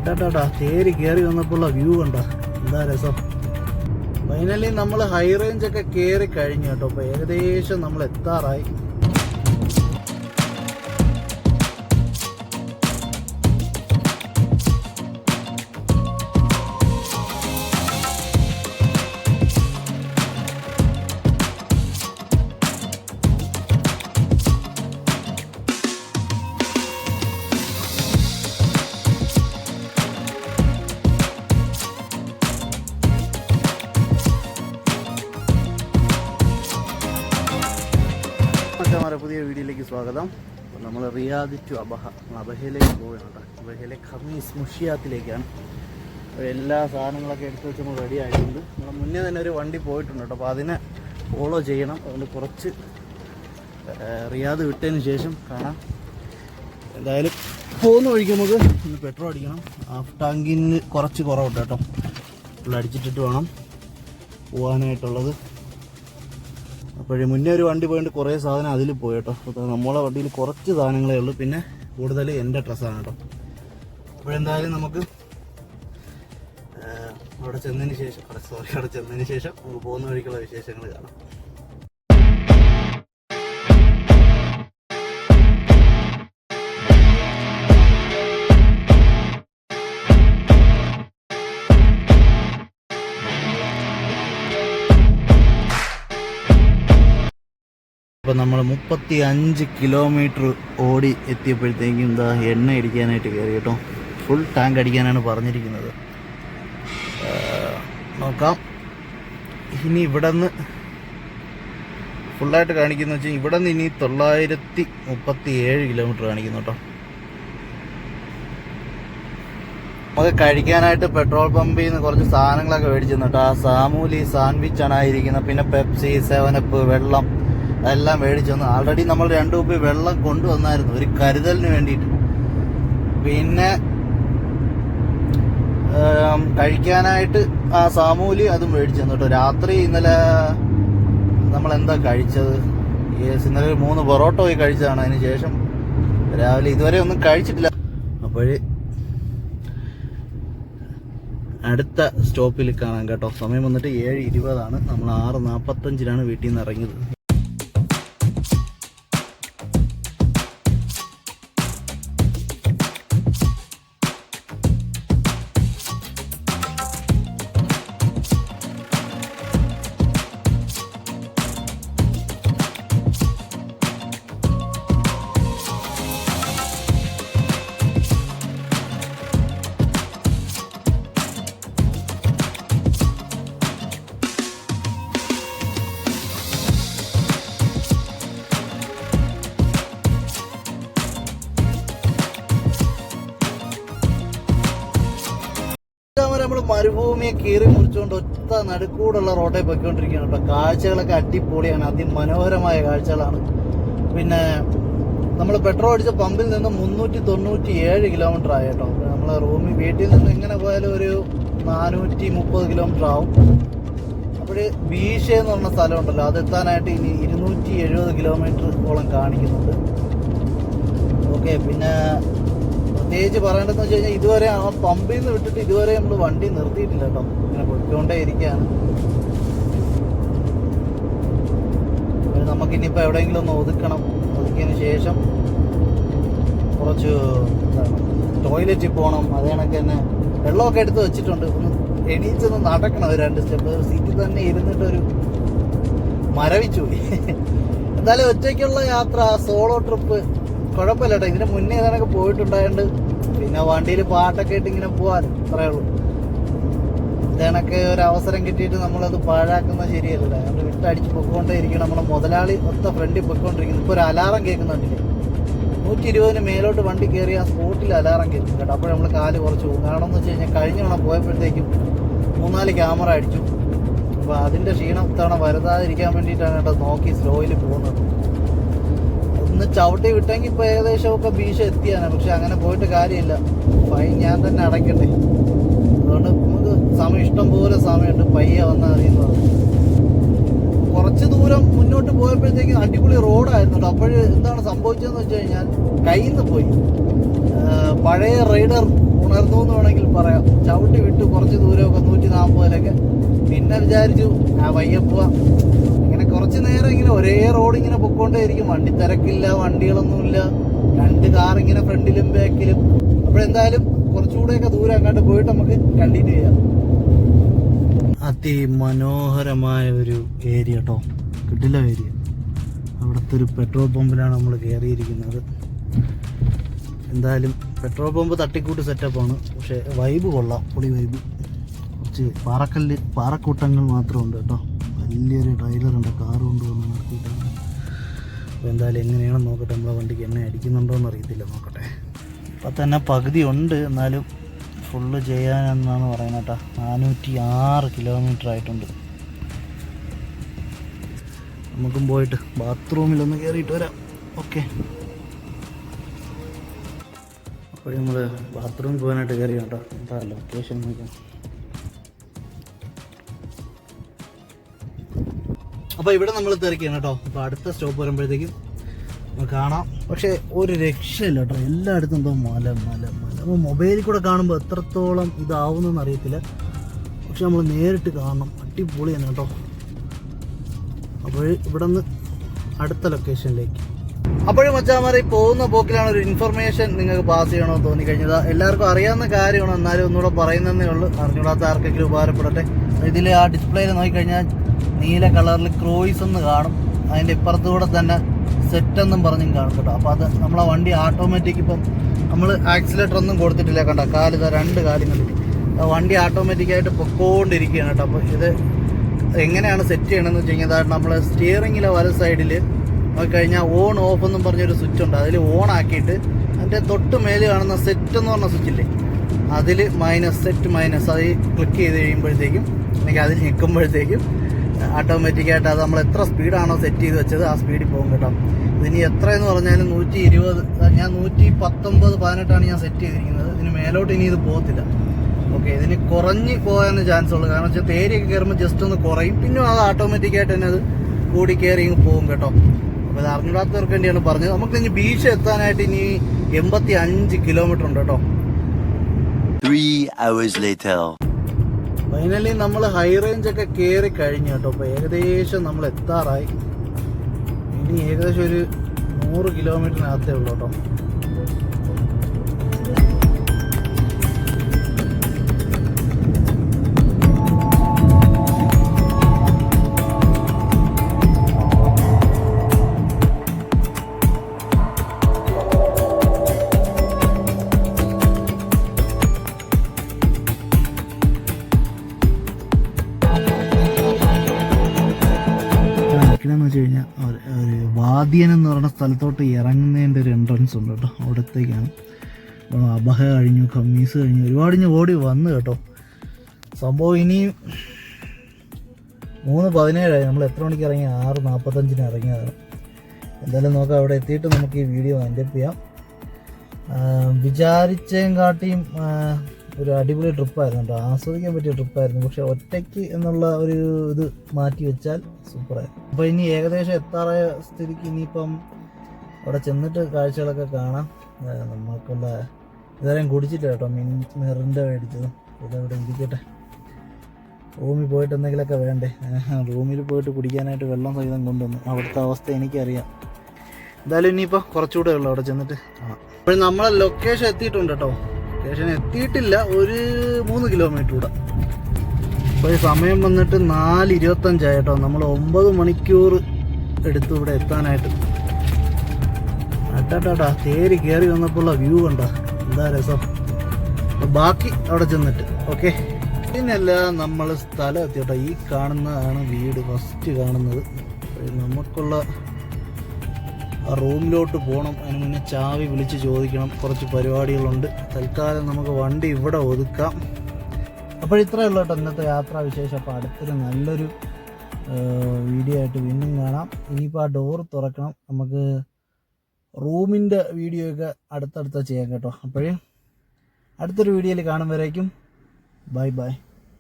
കേട്ടാ കയറി കയറി വന്നപ്പോഴുള്ള വ്യൂ കണ്ടോ, എന്താ രസം. ഫൈനലി നമ്മൾ ഹൈ റേഞ്ച് ഒക്കെ കയറി കഴിഞ്ഞു കേട്ടോ. അപ്പോൾ ഏകദേശം നമ്മൾ എത്താറായി. പുതിയ വീഡിയോയിലേക്ക് സ്വാഗതം. നമ്മൾ റിയാദ് ടു അബഹയിലേക്ക് പോവുകയാണ്. അബഹയിലെ ഖമീസ് മുഷിയാത്തിലേക്കാണ്. എല്ലാ സാധനങ്ങളൊക്കെ എടുത്ത് വെച്ച് നമ്മൾ റെഡി ആയിട്ടുണ്ട്. നമ്മൾ മുന്നേ തന്നെ ഒരു വണ്ടി പോയിട്ടുണ്ട് കേട്ടോ. അപ്പോൾ അതിനെ ഫോളോ ചെയ്യണം. അതുകൊണ്ട് കുറച്ച് റിയാദ് വിട്ടതിന് ശേഷം കാണാം. എന്തായാലും പോകുന്ന വഴിക്ക് നമുക്ക് ഇന്ന് പെട്രോൾ അടിക്കണം. ഹാഫ് ടാങ്കിന് കുറച്ച് കുറവുണ്ട് കേട്ടോ. ഫുൾ അടിച്ചിട്ടിട്ട് വേണം പോകാനായിട്ടുള്ളത്. അപ്പോഴേ മുന്നേ ഒരു വണ്ടി പോയിട്ട് കുറേ സാധനം അതിൽ പോയി കേട്ടോ. അപ്പോൾ നമ്മളെ വണ്ടിയിൽ കുറച്ച് സാധനങ്ങളേ ഉള്ളൂ. പിന്നെ കൂടുതൽ എൻ്റെ ഡ്രസ്സാണ് കേട്ടോ. അപ്പോഴെന്തായാലും നമുക്ക് അവിടെ ചെന്നതിന് ശേഷം നമുക്ക് പോകുന്ന വഴിക്കുള്ള വിശേഷങ്ങൾ കാണാം. അപ്പോൾ നമ്മൾ 35 കിലോമീറ്റർ ഓടി എത്തിയപ്പോഴത്തേക്കും എന്താ എണ്ണ അടിക്കാനായിട്ട് കയറി കേട്ടോ. ഫുൾ ടാങ്ക് അടിക്കാനാണ് പറഞ്ഞിരിക്കുന്നത്. നോക്കാം. ഇനി ഇവിടെ നിന്ന് ഫുള്ളായിട്ട് കാണിക്കുന്ന വെച്ചാൽ ഇവിടെ നിന്ന് ഇനി 937 കിലോമീറ്റർ കാണിക്കുന്നു കേട്ടോ. നമുക്ക് കഴിക്കാനായിട്ട് പെട്രോൾ പമ്പിൽ നിന്ന് കുറച്ച് സാധനങ്ങളൊക്കെ മേടിച്ചു കേട്ടോ. ആ സാമൂലി സാൻഡ്വിച്ചാണ് ആയിരിക്കുന്നത്. പിന്നെ പെപ്സി, 7up, വെള്ളം അതെല്ലാം മേടിച്ചു വന്നു. ആൾറെഡി നമ്മൾ 2 കുപ്പി വെള്ളം കൊണ്ടുവന്നായിരുന്നു ഒരു കരുതലിന് വേണ്ടിയിട്ട്. പിന്നെ കഴിക്കാനായിട്ട് ആ സാമൂലി അതും മേടിച്ചു തന്നു കേട്ടോ. രാത്രി ഇന്നലെ നമ്മളെന്താ കഴിച്ചത്? ഇന്നലെ ഒരു 3 പൊറോട്ട പോയി കഴിച്ചതാണ്. അതിന് ശേഷം രാവിലെ ഇതുവരെ ഒന്നും കഴിച്ചിട്ടില്ല. അപ്പോഴേ അടുത്ത സ്റ്റോപ്പിൽ കാണാം കേട്ടോ. സമയം വന്നിട്ട് 7:20. നമ്മൾ 6:45 വീട്ടിൽ നിന്ന് ഇറങ്ങിയത്. നമ്മൾ മരുഭൂമിയെ കീറി മുറിച്ചുകൊണ്ട് ഒറ്റ നടുക്കൂടുള്ള റോഡിൽ പോയിക്കൊണ്ടിരിക്കുകയാണ്. ഇപ്പം കാഴ്ചകളൊക്കെ അടിപൊളിയാണ്. അതിമനോഹരമായ കാഴ്ചകളാണ്. പിന്നെ നമ്മൾ പെട്രോൾ അടിച്ച പമ്പിൽ നിന്ന് 397 കിലോമീറ്റർ ആയി കേട്ടോ. നമ്മൾ വീട്ടിൽ നിന്ന് എങ്ങനെ പോയാലും ഒരു 430 കിലോമീറ്റർ ആവും. അപ്പോൾ ബീഷ എന്ന് പറഞ്ഞ സ്ഥലമുണ്ടല്ലോ, അതെത്താനായിട്ട് ഇനി 270 കിലോമീറ്ററോളം കാണിക്കുന്നുണ്ട്. ഓക്കെ. പിന്നെ പ്രത്യേകിച്ച് പറയേണ്ടതെന്ന് വെച്ച് കഴിഞ്ഞാൽ ഇതുവരെ ആ പമ്പിൽ നിന്ന് വിട്ടിട്ട് ഇതുവരെ നമ്മൾ വണ്ടി നിർത്തിയിട്ടില്ല കേട്ടോ. ഇങ്ങനെ പൊയ്ക്കൊണ്ടേ ഇരിക്കുകയാണ്. നമുക്കിനിയിപ്പോൾ എവിടെയെങ്കിലും ഒന്ന് ഒതുക്കണം. ഒതുക്കിയതിന് ശേഷം കുറച്ച് ടോയ്ലറ്റിൽ പോകണം. അത് കണക്ക് തന്നെ വെള്ളമൊക്കെ എടുത്ത് വെച്ചിട്ടുണ്ട്. ഒന്ന് എണീച്ചൊന്ന് നടക്കണം. 2 സ്റ്റെപ്പ്. സീറ്റിൽ തന്നെ ഇരുന്നിട്ടൊരു മരവിച്ചു പോയി. എന്തായാലും ഒറ്റയ്ക്കുള്ള യാത്ര, സോളോ ട്രിപ്പ് കുഴപ്പമില്ല കേട്ടോ. ഇതിന് മുന്നേ ഏതാണൊക്കെ പോയിട്ടുണ്ടായതുകൊണ്ട് പിന്നെ വണ്ടിയിൽ പാട്ടൊക്കെ ഇട്ട് ഇങ്ങനെ പോകാൻ അത്രേ ഉള്ളൂ. ഇതേണൊക്കെ ഒരു അവസരം കിട്ടിയിട്ട് നമ്മളത് പാഴാക്കുന്നത് ശരിയല്ല. നമ്മൾ വിട്ടടിച്ച് പൊയ്ക്കൊണ്ടേ ഇരിക്കണം. നമ്മളെ മുതലാളി ഫ്രണ്ടിൽ പൊയ്ക്കൊണ്ടിരിക്കുന്നു. ഇപ്പോൾ ഒരു അലാറം കേൾക്കുന്നുണ്ടില്ലേ. 120 മേലോട്ട് വണ്ടി കയറി ആ സ്പോട്ടിൽ അലാറം കേൾക്കും കേട്ടോ. അപ്പോൾ നമ്മൾ കാല് കുറച്ച് പോകും. കാരണം എന്ന് വെച്ച് കഴിഞ്ഞാൽ കഴിഞ്ഞ തവണ പോയപ്പോഴത്തേക്കും 3-4 ക്യാമറ അടിച്ചു. അപ്പോൾ അതിൻ്റെ ക്ഷീണം ഇത്തവണ വരുത്താതിരിക്കാൻ വേണ്ടിയിട്ടാണ് കേട്ടോ നോക്കി സ്ലോയിൽ പോകുന്നത്. ഒന്ന് ചവിട്ടി വിട്ടെങ്കിൽ ഇപ്പോൾ ഏകദേശമൊക്കെ ബീഷ എത്തിയാണ്. പക്ഷെ അങ്ങനെ പോയിട്ട് കാര്യമില്ല. ഫൈൻ ഞാൻ തന്നെ അടയ്ക്കണ്ടേ. അതുകൊണ്ട് നമുക്ക് ഇഷ്ടം പോലെ സമയമുണ്ട്. പയ്യെ വന്നാൽ മതി എന്ന് പറഞ്ഞു. കുറച്ച് ദൂരം മുന്നോട്ട് പോയപ്പോഴത്തേക്കും അടിപൊളി റോഡായിരുന്നു കേട്ടോ. അപ്പോൾ എന്താണ് സംഭവിച്ചതെന്ന് വെച്ച് കഴിഞ്ഞാൽ കയ്യിൽ നിന്ന് പോയി. പഴയ റൈഡർ ഉണർന്നു എന്ന് വേണമെങ്കിൽ പറയാം. ചവിട്ടി വിട്ടു കുറച്ച് ദൂരമൊക്കെ 140 പിന്നെ വിചാരിച്ചു വയ്യപ്പുക. ഇങ്ങനെ കുറച്ച് നേരം ഇങ്ങനെ ഒരേ റോഡ് ഇങ്ങനെ പൊക്കോണ്ടേയിരിക്കും. വണ്ടി തിരക്കില്ല, വണ്ടികളൊന്നുമില്ല, 2 കാർ ഇങ്ങനെ ഫ്രണ്ടിലും ബാക്കിലും. അപ്പോഴെന്തായാലും കുറച്ചുകൂടെയൊക്കെ ദൂരം അങ്ങോട്ട് പോയിട്ട് നമുക്ക് കണ്ടിന്യൂ ചെയ്യാം. അതിമനോഹരമായ ഒരു ഏരിയ കേട്ടോ, കിടില ഏരിയ. അവിടുത്തെ ഒരു പെട്രോൾ പമ്പിലാണ് നമ്മൾ കയറിയിരിക്കുന്നത്. എന്തായാലും പെട്രോൾ പമ്പ് തട്ടിക്കൂട്ട് സെറ്റപ്പാണ്, പക്ഷേ വൈബ് കൊള്ളാം, പൊളി വൈബ്. കുറച്ച് പാറക്കൂട്ടങ്ങൾ മാത്രമുണ്ട് കേട്ടോ. വലിയൊരു ട്രെയിലറുണ്ട്, കാറ് കൊണ്ടുവന്ന് നിർത്തിയിട്ടാണ്. അപ്പോൾ എന്തായാലും എങ്ങനെയാണെന്ന് നോക്കട്ടെ. നമ്മളെ വണ്ടിക്ക് എണ്ണ അടിക്കുന്നുണ്ടോ എന്ന് അറിയത്തില്ല, നോക്കട്ടെ. അപ്പം തന്നെ പകുതി ഉണ്ട്, എന്നാലും ഫുള്ള് ചെയ്യാനെന്നാണ് പറയുന്നത് കേട്ടോ. 406 കിലോമീറ്റർ ആയിട്ടുണ്ട്. നമുക്കും പോയിട്ട് ബാത്റൂമിലൊന്ന് കയറിയിട്ട് വരാം. ഓക്കെ, അപ്പോൾ നമ്മൾ ബാത്റൂമിൽ പോകാനായിട്ട് കയറി കേട്ടോ. എന്താ ലൊക്കേഷൻ നോക്കാം. അപ്പോൾ ഇവിടെ നമ്മൾ തിരക്കിയാണ് കേട്ടോ. അപ്പോൾ അടുത്ത സ്റ്റോപ്പ് വരുമ്പോഴത്തേക്കും കാണാം. പക്ഷേ ഒരു രക്ഷയില്ല കേട്ടോ, എല്ലായിടത്തും എന്തോ മല. അപ്പോൾ മൊബൈലിൽ കൂടെ കാണുമ്പോൾ എത്രത്തോളം ഇതാവുന്നെന്ന് അറിയത്തില്ല, പക്ഷെ നമ്മൾ നേരിട്ട് കാണണം. അടിപൊളി തന്നെ കേട്ടോ. അപ്പോൾ ഇവിടെ നിന്ന് അടുത്ത ലൊക്കേഷനിലേക്ക്. അപ്പോഴും മച്ചാമാരെ പോകുന്ന പോക്കിലാണ് ഒരു ഇൻഫർമേഷൻ നിങ്ങൾക്ക് പാസ് ചെയ്യണമെന്ന് തോന്നിക്കഴിഞ്ഞത്. എല്ലാവർക്കും അറിയാവുന്ന കാര്യമാണ്, എന്നാലും ഒന്നുകൂടെ പറയുന്നതേ ഉള്ളൂ. അറിഞ്ഞൂടാത്ത ആർക്കെങ്കിലും ഉപകാരപ്പെടട്ടെ. ഇതിൽ ആ ഡിസ്പ്ലേയിൽ നോക്കിക്കഴിഞ്ഞാൽ നീല കളറിൽ ക്രൂയിസ് എന്ന് കാണും. അതിൻ്റെ ഇപ്പുറത്തുകൂടെ തന്നെ സെറ്റ് എന്നും പറഞ്ഞും കാണും കേട്ടോ. അപ്പോൾ അത് നമ്മളെ വണ്ടി ഓട്ടോമാറ്റിക്, ഇപ്പം നമ്മൾ ആക്സിലേറ്റർ ഒന്നും കൊടുത്തിട്ടില്ല കണ്ട, 2 കാലും കണ്ടിട്ട് വണ്ടി ഓട്ടോമാറ്റിക്കായിട്ട് പൊക്കോണ്ടിരിക്കുകയാണ് കേട്ടോ. അപ്പോൾ ഇത് എങ്ങനെയാണ് സെറ്റ് ചെയ്യണമെന്ന് വെച്ച് കഴിഞ്ഞാൽ നമ്മൾ സ്റ്റിയറിങ്ങിലെ വല സൈഡിൽ നോക്കിക്കഴിഞ്ഞാൽ ഓൺ ഓഫ് എന്നും പറഞ്ഞൊരു സ്വിച്ച് ഉണ്ട്. അതിൽ ഓൺ ആക്കിയിട്ട് അതിൻ്റെ തൊട്ട് മേലെ കാണുന്ന സെറ്റ് എന്ന് പറഞ്ഞ സ്വിച്ചില്ലേ, അതിൽ സെറ്റ് മൈനസ് അത് ക്ലിക്ക് ചെയ്ത് കഴിയുമ്പോഴത്തേക്കും, അല്ലെങ്കിൽ അതിൽ ഞെക്കുമ്പോഴത്തേക്കും ഓട്ടോമാറ്റിക്കായിട്ട് അത് നമ്മൾ എത്ര സ്പീഡാണോ സെറ്റ് ചെയ്ത് വെച്ചത് ആ സ്പീഡിൽ പോകും കേട്ടോ. ഇതിന് എത്രയെന്ന് പറഞ്ഞാലും 120, ഞാൻ 119, 18 ഞാൻ സെറ്റ് ചെയ്തിരിക്കുന്നത്. ഇതിന് മേലോട്ട് ഇനി ഇത് പോകത്തില്ല. ഓക്കെ, ഇതിന് കുറഞ്ഞ് പോകാൻ ചാൻസ് ഉള്ളൂ. കാരണം വെച്ചാൽ തേരിയൊക്കെ കയറുമ്പോൾ ജസ്റ്റ് ഒന്ന് കുറയും, പിന്നെ അത് ഓട്ടോമാറ്റിക്കായിട്ട് തന്നെ അത് കൂടി കയറി പോകും കേട്ടോ. അപ്പോൾ ഇത് അറിഞ്ഞിടാത്തവർക്ക് വേണ്ടിയാണ് പറഞ്ഞത്. നമുക്ക് ഇനി ബീച്ച് എത്താനായിട്ട് ഇനി 85 കിലോമീറ്റർ ഉണ്ട് കേട്ടോ. 3 hours later. ഫൈനലി നമ്മൾ ഹൈ റേഞ്ച് ഒക്കെ കയറി കഴിഞ്ഞു കേട്ടോ. അപ്പോൾ ഏകദേശം നമ്മൾ എത്താറായി. ഇനി ഏകദേശം ഒരു 100 കിലോമീറ്ററിനകത്തേ ഉള്ളൂ കേട്ടോ. എന്ന് വെച്ച് കഴിഞ്ഞാൽ ഒരു വാദ്യൻ എന്ന് പറയുന്ന സ്ഥലത്തോട്ട് ഇറങ്ങുന്നതിൻ്റെ ഒരു എൻട്രൻസ് ഉണ്ട് കേട്ടോ. അവിടത്തേക്കാണ്. അബഹ കഴിഞ്ഞു, ഖമ്മീസ് കഴിഞ്ഞു, ഒരുപാട് ഞാൻ ഓടി വന്നു കേട്ടോ. സംഭവം ഇനിയും 3:17 നമ്മൾ എത്ര മണിക്ക് ഇറങ്ങി? 6:45 ഇറങ്ങിയതാണ്. എന്തായാലും നോക്കാം, അവിടെ എത്തിയിട്ട് നമുക്ക് ഈ വീഡിയോ വൈൻഡപ്പ് ചെയ്യാം. വിചാരിച്ചേം കാട്ടിയും ഒരു അടിപൊളി ട്രിപ്പായിരുന്നു കേട്ടോ. ആസ്വദിക്കാൻ പറ്റിയ ട്രിപ്പായിരുന്നു. പക്ഷെ ഒറ്റയ്ക്ക് എന്നുള്ള ഒരു ഇത് മാറ്റി വെച്ചാൽ സൂപ്പറായിരുന്നു. അപ്പോൾ ഇനി ഏകദേശം എത്താറായ സ്ഥിതിക്ക് ഇനിയിപ്പം അവിടെ ചെന്നിട്ട് കാഴ്ചകളൊക്കെ കാണാം. നമുക്കുള്ള ഇതുവരെയും കുടിച്ചില്ല കേട്ടോ, മിറിൻ്റെ മേടിച്ചത്. ഇതവിടെ ഇരിക്കട്ടെ. റൂമിൽ പോയിട്ട് എന്തെങ്കിലുമൊക്കെ വേണ്ടേ. റൂമിൽ പോയിട്ട് കുടിക്കാനായിട്ട് വെള്ളം സഹിതം കൊണ്ടുവന്നു. അവിടുത്തെ അവസ്ഥ എനിക്കറിയാം. എന്തായാലും ഇനിയിപ്പോൾ കുറച്ചുകൂടെ ഉള്ളു അവിടെ ചെന്നിട്ട് കാണാം. അപ്പോൾ നമ്മളെ ലൊക്കേഷൻ എത്തിയിട്ടുണ്ട് കേട്ടോ. ലൊക്കേഷൻ എത്തിയിട്ടില്ല, ഒരു 3 കിലോമീറ്റർ കൂടെ. അപ്പോൾ സമയം വന്നിട്ട് 4:25 കേട്ടോ. നമ്മൾ 9 മണിക്കൂർ എടുത്തു ഇവിടെ എത്താനായിട്ട്. അട്ടാട്ടാ തേരി കയറി വന്നപ്പോഴുള്ള വ്യൂ കണ്ട, എന്താ രസം. ബാക്കി അവിടെ ചെന്നിട്ട് ഓക്കെ. പിന്നല്ല നമ്മൾ സ്ഥലം എത്തി കേട്ടോ. ഈ കാണുന്നതാണ് വീട്, ഫസ്റ്റ് കാണുന്നത്. നമുക്കുള്ള ആ റൂമിലോട്ട് പോകണം. അതിന് മുന്നേ ചാവി വിളിച്ച് ചോദിക്കണം. കുറച്ച് പരിപാടികളുണ്ട്. തൽക്കാലം നമുക്ക് വണ്ടി ഇവിടെ ഒതുക്കാം. അപ്പോൾ ഇത്രയേ ഉള്ളൂ കേട്ടോ ഇന്നത്തെ യാത്രാ വിശേഷം. അപ്പോൾ അടുത്തൊരു നല്ലൊരു വീഡിയോ ആയിട്ട് വീണ്ടും കാണാം. ഇനിയിപ്പോൾ ആ ഡോർ തുറക്കണം. നമുക്ക് റൂമിൻ്റെ വീഡിയോ ഒക്കെ അടുത്തടുത്ത് ചെയ്യാം കേട്ടോ. അപ്പോഴേ അടുത്തൊരു വീഡിയോയിൽ കാണുമ്പോഴേക്കും ബൈ ബൈ.